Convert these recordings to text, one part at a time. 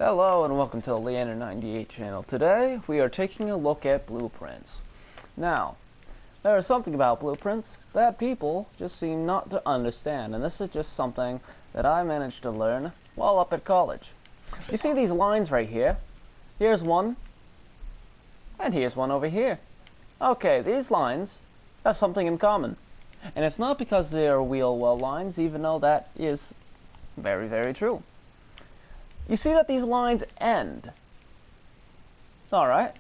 Hello and welcome to the Leander98 channel. Today we are taking a look at blueprints. Now, there is something about blueprints that people just seem not to understand, and this is just something that I managed to learn while up at college. You see these lines right here? Here's one, and here's one over here. Okay, these lines have something in common, and it's not because they are wheel well lines, even though that is very, very true. You see that these lines end. Alright,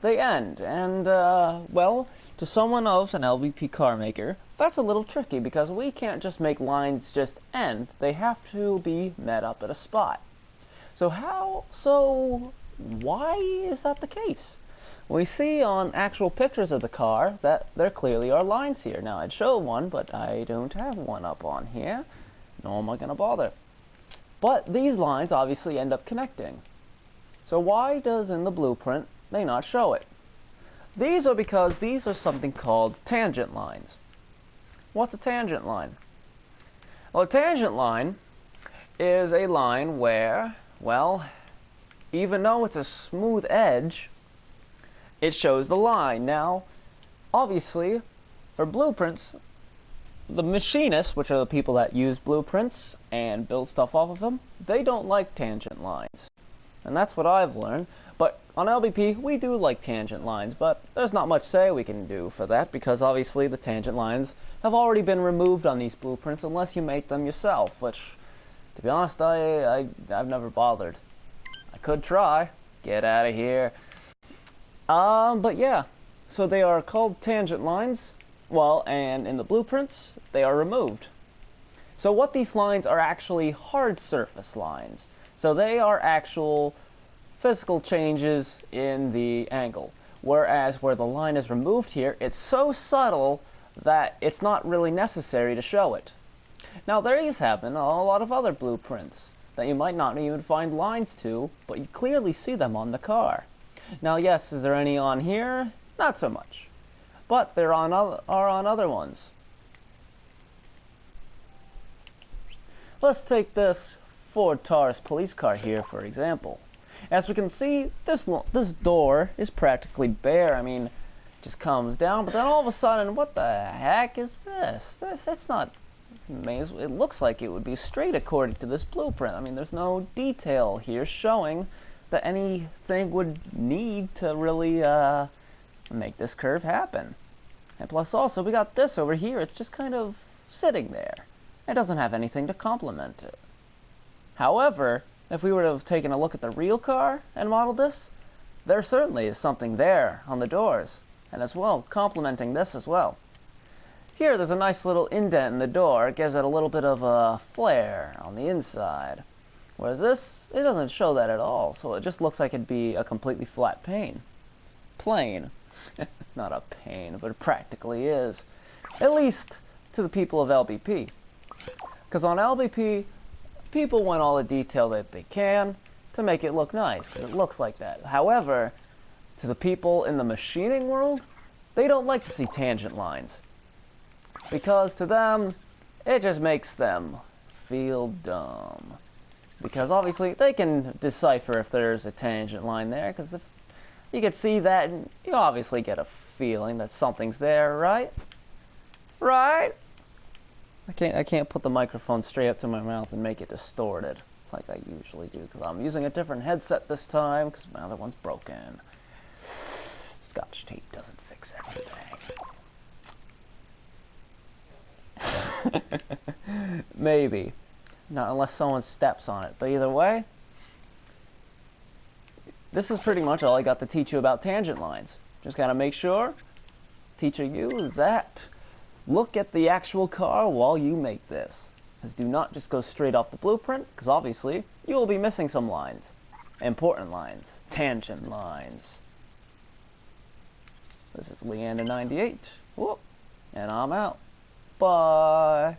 they end, and well, to someone of an LBP car maker, that's a little tricky because we can't just make lines just end. They have to be met up at a spot. So why is that the case? We see on actual pictures of the car that there clearly are lines here. Now I'd show one, but I don't have one up on here, nor am I going to bother. But these lines obviously end up connecting. So why does in the blueprint they not show it? These are because these are something called tangent lines. What's a tangent line? Well, a tangent line is a line where, well, even though it's a smooth edge, it shows the line. Now, obviously, for blueprints, the machinists, which are the people that use blueprints and build stuff off of them, they don't like tangent lines. And that's what I've learned. But on LBP, we do like tangent lines, but there's not much say we can do for that because obviously the tangent lines have already been removed on these blueprints unless you make them yourself, which, to be honest, I've never bothered. I could try. Get out of here. But yeah, so they are called tangent lines. Well, and in the blueprints, they are removed. So what these lines are actually hard surface lines. So they are actual physical changes in the angle. Whereas where the line is removed here, it's so subtle that it's not really necessary to show it. Now these happen on a lot of other blueprints that you might not even find lines to, but you clearly see them on the car. Now yes, is there any on here? Not so much. But there are on other ones. Let's take this Ford Taurus police car here, for example. As we can see, this door is practically bare. I mean, it just comes down, but then all of a sudden, what the heck is this? That's not amazing. It looks like it would be straight according to this blueprint. I mean, there's no detail here showing that anything would need to really make this curve happen. And plus also we got this over here, it's just kind of sitting there. It doesn't have anything to complement it. However, if we were to have taken a look at the real car and modeled this, there certainly is something there on the doors, and as well complementing this as well. Here there's a nice little indent in the door, it gives it a little bit of a flare on the inside. Whereas this, it doesn't show that at all, so it just looks like it'd be a completely flat plane. Not a pain, but it practically is. At least to the people of LBP. Because on LBP, people want all the detail that they can to make it look nice, because it looks like that. However, to the people in the machining world, they don't like to see tangent lines. Because to them, it just makes them feel dumb. Because obviously, they can decipher if there's a tangent line there, because if you can see that, and you obviously get a feeling that something's there, right? Right? I can't put the microphone straight up to my mouth and make it distorted like I usually do, because I'm using a different headset this time, because my other one's broken. Scotch tape doesn't fix everything. Maybe. Not unless someone steps on it. But either way, this is pretty much all I got to teach you about tangent lines. Just gotta make sure, teaching you that look at the actual car while you make this. Because do not just go straight off the blueprint, because obviously you will be missing some lines. Important lines. Tangent lines. This is Leander98. Whoop. And I'm out. Bye.